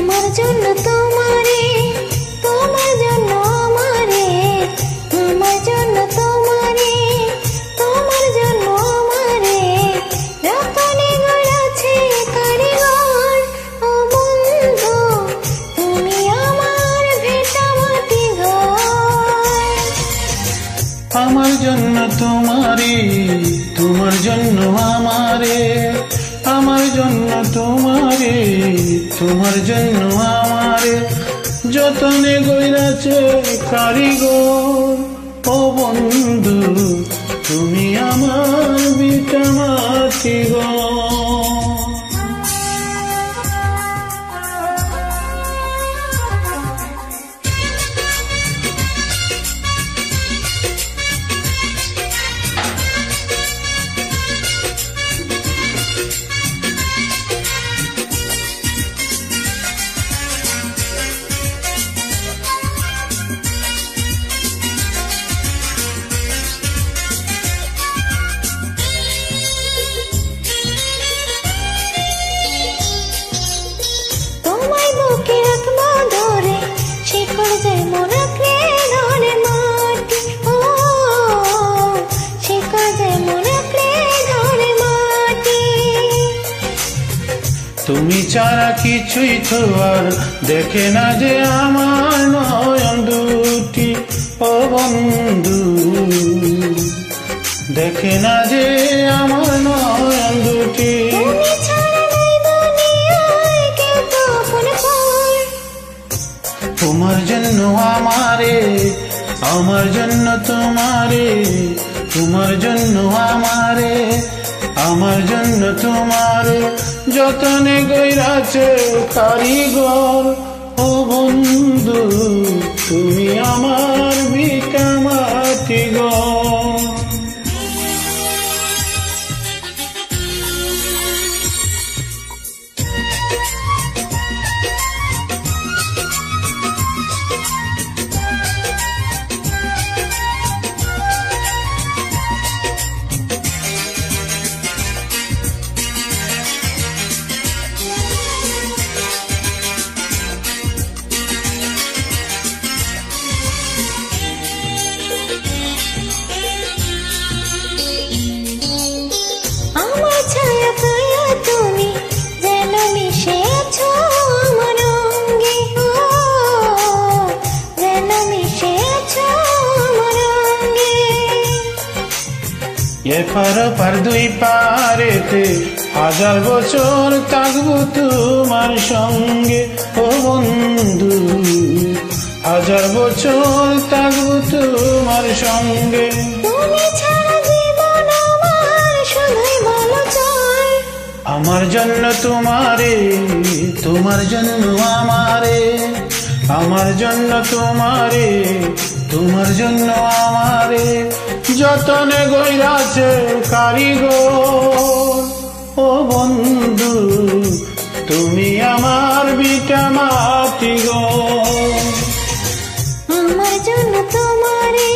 আমার জন্য তোমারে, তোমার জন্য আমারে, আমার জন্য তোমারে, তোমার জন্য আমারে, রতনে গড়াছে কারিগর। ও বন্ধু তুমি আমার ভিটা মাটি ঘর। আমার জন্য তোমারে, তোমার জন্য আমারে, আমার জন্য তোমারে, তোমার জন্য আমারে, যতনে গইরাছে কারিগর। ও বন্ধু তুমি আমার ভিটা মাটি ঘর। তোমায় বুকে রাখবো ধরে, শিকড় যেমন রাখলে ধরে মাটি। ও শিকড় যেমন রাখলে ধরে মাটি। তুমি ছাড়া কিছুই তো আর দেখে না যে আমার নয়ন দুটি। ও বন্ধু দেখে না যে আমার নয়ন দুটি। তুমি ছাড়া নাই দুনিয়ায় কেউ তো আপন পর। তোমার জন্য আমারে, আমার জন্য তোমারে, তোমার জন্য আমারে, আমার জন্য তোমারে, যতনে গইরাছে কারিগর। ও বন্ধু তুমি আমার ভিটা মাটি ঘর। আমার ছায়া ছায়া তুমি যেন মিশে আছো আমার অঙ্গে। ও যেন মিশে আছো আমার অঙ্গে। এপার ওপার দুই পারেতে হাজার বছর থাকবো তোমার সঙ্গে। ও বন্ধু হাজার বছর থাকবো তোমার সঙ্গে। তুমি ছাড়া জীবন আমার শুধুই ভালো চাই। আমার জন্য তোমারে, তোমার জন্য আমারে, আমার জন্য তোমারে, তোমার জন্য আমারে, যতনে গইরাছে কারিগর। ও বন্ধু তুমি আমার ভিটা মাটি ঘর। আমার জন্য তোমারে,